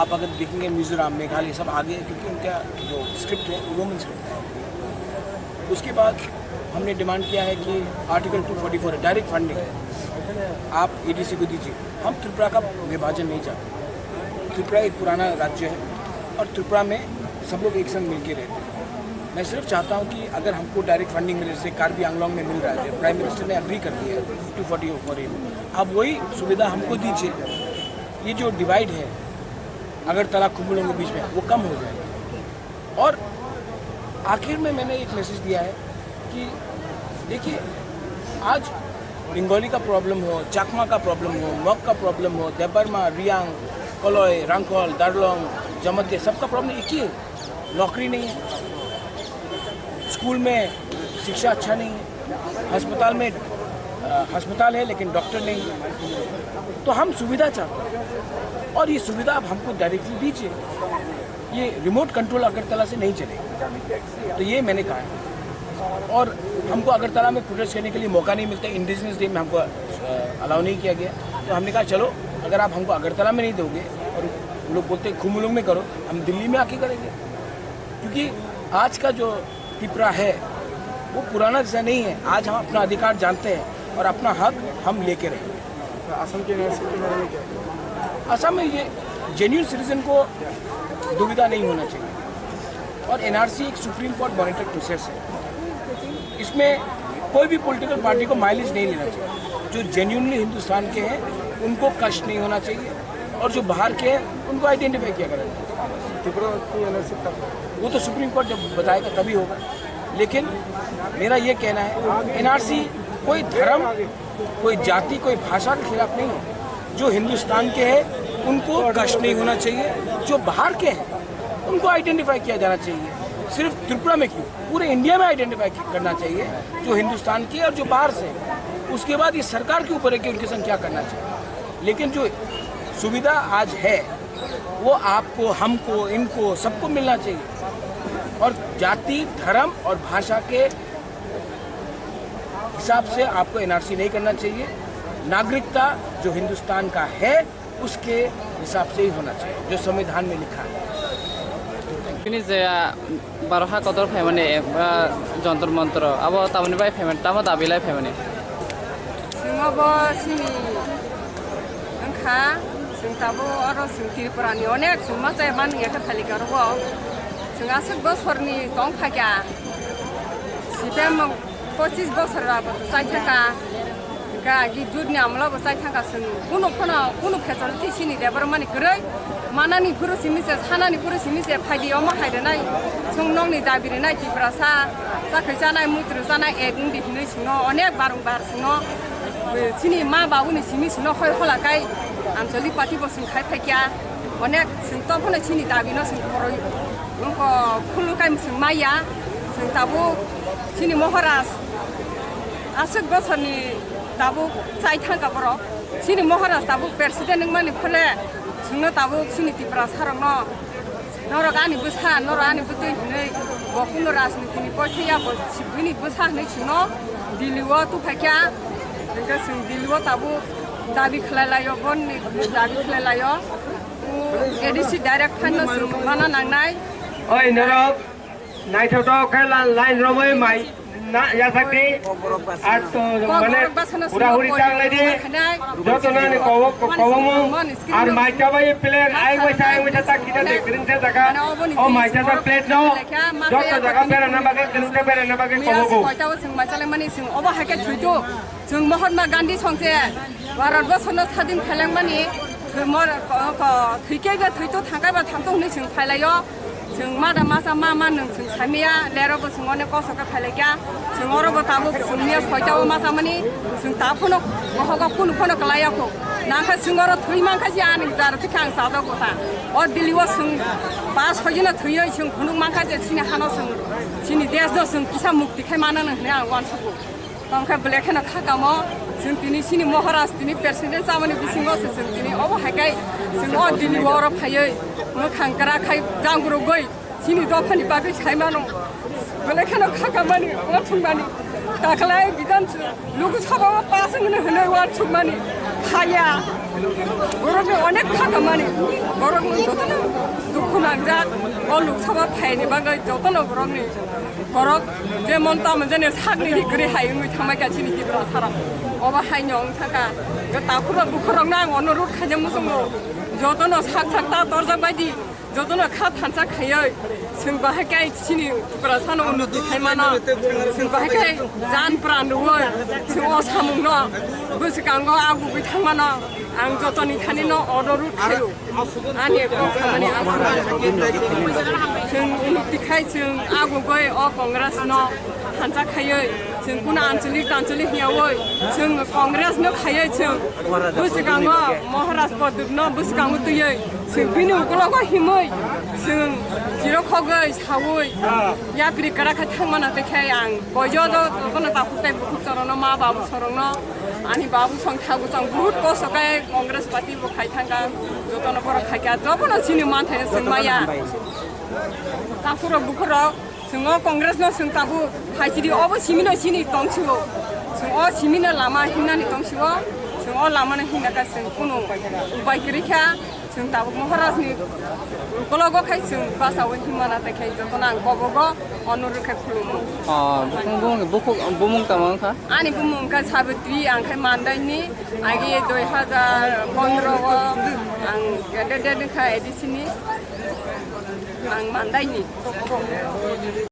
आप अगर देखेंगे मिजोरम, मेघालय सब आगे है, क्योंकि उनका जो स्क्रिप्ट है रोमन स्क्रिप्ट है। उसके बाद हमने डिमांड किया है कि आर्टिकल 244 है, डायरेक्ट फंडिंग आप एडीसी को दीजिए। हम त्रिपुरा का विभाजन नहीं चाहते। त्रिपुरा एक पुराना राज्य है और त्रिपुरा में सब लोग एक संग मिलकर रहते हैं। मैं सिर्फ चाहता हूं कि अगर हमको डायरेक्ट फंडिंग मिले, जैसे कार्बी आंगलोंग में मिल रहा है, प्राइम मिनिस्टर ने अग्री कर दिया है 244 में, अब वही सुविधा हमको दीजिए। ये जो डिवाइड है अगरतला कुंभलों के बीच में, वो कम हो जाएगा। और आखिर में मैंने एक मैसेज दिया है कि देखिए, आज बंगाली का प्रॉब्लम हो, चाकमा का प्रॉब्लम हो, मग का प्रॉब्लम हो, देबरमा, रियांग, कलोय, रंगकोल, दार्लोंग, जमते, सबका प्रॉब्लम एक ही है, नौकरी नहीं है, स्कूल में शिक्षा अच्छा नहीं है, अस्पताल है लेकिन डॉक्टर नहीं है। तो हम सुविधा चाहते हैं और ये सुविधा आप हमको डायरेक्टली दीजिए। ये रिमोट कंट्रोल अगरतला से नहीं चलेगा। तो ये मैंने कहा है। और हमको अगरतला में प्रोटेस्ट करने के लिए मौका नहीं मिलता। इंडिजिनस डे में हमको अलाउ नहीं किया गया। तो हमने कहा चलो, अगर आप हमको अगरतला में नहीं दोगे और लोग बोलते खुमुलुंग में करो, हम दिल्ली में आके करेंगे। क्योंकि आज का जो त्रिपुरा है वो पुराना जैसा नहीं है। आज हम अपना अधिकार जानते हैं और अपना हक हम लेके रहेंगे। असम के एनआरसी के बारे में क्या? असम में ये जेन्युइन सिटीजन को दुविधा नहीं होना चाहिए। और एनआरसी एक सुप्रीम कोर्ट मॉनिटर्ड प्रोसेस है। इसमें कोई भी पॉलिटिकल पार्टी को माइलेज नहीं लेना चाहिए। जो जेन्युइनली हिंदुस्तान के हैं उनको कष्ट नहीं होना चाहिए और जो बाहर के हैं उनको आइडेंटिफाई किया करें। त्रिपुरा की एनआरसी तक वो तो सुप्रीम कोर्ट जब बताएगा तभी होगा। लेकिन मेरा ये कहना है, एनआरसी कोई धर्म, कोई जाति, कोई भाषा के खिलाफ नहीं है। जो हिंदुस्तान के हैं उनको कष्ट नहीं होना चाहिए। जो बाहर के हैं उनको आइडेंटिफाई किया जाना चाहिए। सिर्फ त्रिपुरा में क्यों, पूरे इंडिया में आइडेंटिफाई करना चाहिए जो हिंदुस्तान के और जो बाहर से। उसके बाद ये सरकार के ऊपर है कि उनके संग क्या करना चाहिए। लेकिन जो सुविधा आज है वो आपको, हमको, इनको सबको मिलना चाहिए। और जाति, धर्म और भाषा के हिसाब से आपको एनआरसी नहीं करना चाहिए। नागरिकता जो हिंदुस्तान का है उसके हिसाब से ही होना चाहिए, जो संविधान में लिखा है। ini saya baroha kotor family jontor montor abo tamani bai family tamo dabilai family singobo sini angka singtabo aro singkiri perani onek suma saya man ya ke thalika robo singasuk bosorni tongkhaga sibem 25 bosor rabo saithaka ga gi judni amlo bo saithaka sing kuno facility sini development grai manani puro simise sanani puro simise phagi oma khairenai songnongni dabirenai tiprasa sakhajanai mutru janai eding dihne sino onek barungbar sino sini ma bauni simi sino khoi kholakai anjali party bo sing khai phaikia onek sing topone sini dabino sing koroi nko khulukai sing maya sing tabu sini moharas asuk bosoni tabu sai thanga boro sini moharas tabu president ngmani phole singno tabu sini Tripura sarongno norogani busa norani butui nei bokuno rasniti ni pothia bo sibuni busa nei sino diliwo tu phakya nga sing diliwo tabu dabi khlalayo bon ni dabi khlalayo ADC direct phanno sing mana nangnai oi norok naithauto khalan line romoi mai na ya sakti ato mane pura huri tang lady jotona ni kowomo ar maika bai player ai wasa tak kita de green se jaga o maika sa plate no joto jaga pera na bage kinuke pera na bage kowogo koitaw sing machale mani sing oba hake thuitu sing Mahatma Gandhi songse Bharat bosono sadin khalang mani thumor ko thuike ga thuitu thangkai ba thangto ni sing phailayo sing mada masa mama nung sing samia lero bo sing one ko soka phailaga sing oro bo tabu sing nias koitaw masa mani sing tapuno bohoga kun phono kalaya ko nangka sing oro thui mangka ji ani jar thikang sa da ko ta or diliwa sing pas khojina thuyo sing khunung mangka je sini hano sini des do sing kisa mukti khai mana nang ne wan suku tongka blekena khakamo sing tini sini moharas tini president samani bisingo sing tini obo hakai sing o diliwa oro phayoi no khangkara khai jangro goi sini do phani bagai chaimano blekena khakamani o thungmani दाखलाय बिदान लोगो साबाबा पासंनो होनो वार सुमानि हाया बरफनि अनेक खामानि बरफनि जतन दुखु नांजात अ लोग साबा फायनि बागै जतन बरफनि बरफ जे मनता मोनजेने सागनि ग्रे हाय मै थांबाय गासिनि दिब्रा सारा अबा हायनं थाका ताखुरा बुखुरं नां अनुरोध खाजों मुसुंगो जतन साग सागता दरजा बायदि जतन खा थानसा खायै जों बाहायखाय सिनि तुक्रा सानो उन्नति खायमाना जों बाहायखाय जानफ्रा नुवै जों असामुंनो गोसोखांगो आगु बिथांमोना आं जतनि थानिनो अनुरोध खायो आंनि खामानि जों उन्नति खाय जों आगु गय अ कंग्रेसनो थानसा खायै जों गुना आन्चलिक हियावै जों कंग्रेसनो खायै जों गोसोखांगो महाराष्ट्र दुबनो गोसोखांगो तुयै जों बिनि उगलागो हिमै जों जिरखगै सावै या ब्रिकाराखै थांमाना बेखाय आं गयजो जतन ताफुताय बुखुचरनो मा बाबु सरंनो आनि बाबु संथागु जों बहुत कसकाय कांग्रेस पार्टी बखाय थांगा जतन बर खायका जबनो सिनि मानथाय जों माया ताफुरो बुखुरो जों कांग्रेसनो जों ताबु फाइसिरि अब सिमिनो सिनि तंसिगो जों अ सिमिनो लामा हिनानि तंसिगो जों अ लामानो हिनाका जों कुनु उपाय गैया जों ताबु महाराजनि गलगो खाय जों बासाव हिमाना ताखाय जतन आं गबगो अनुरोध खाय खुलुमो बुमुं तामांखा आनि बुमुंखा साबित्रि आंखाय मानदायनि आगे 2015 आं गेदेरखा एडिसिनि आं मानदायनि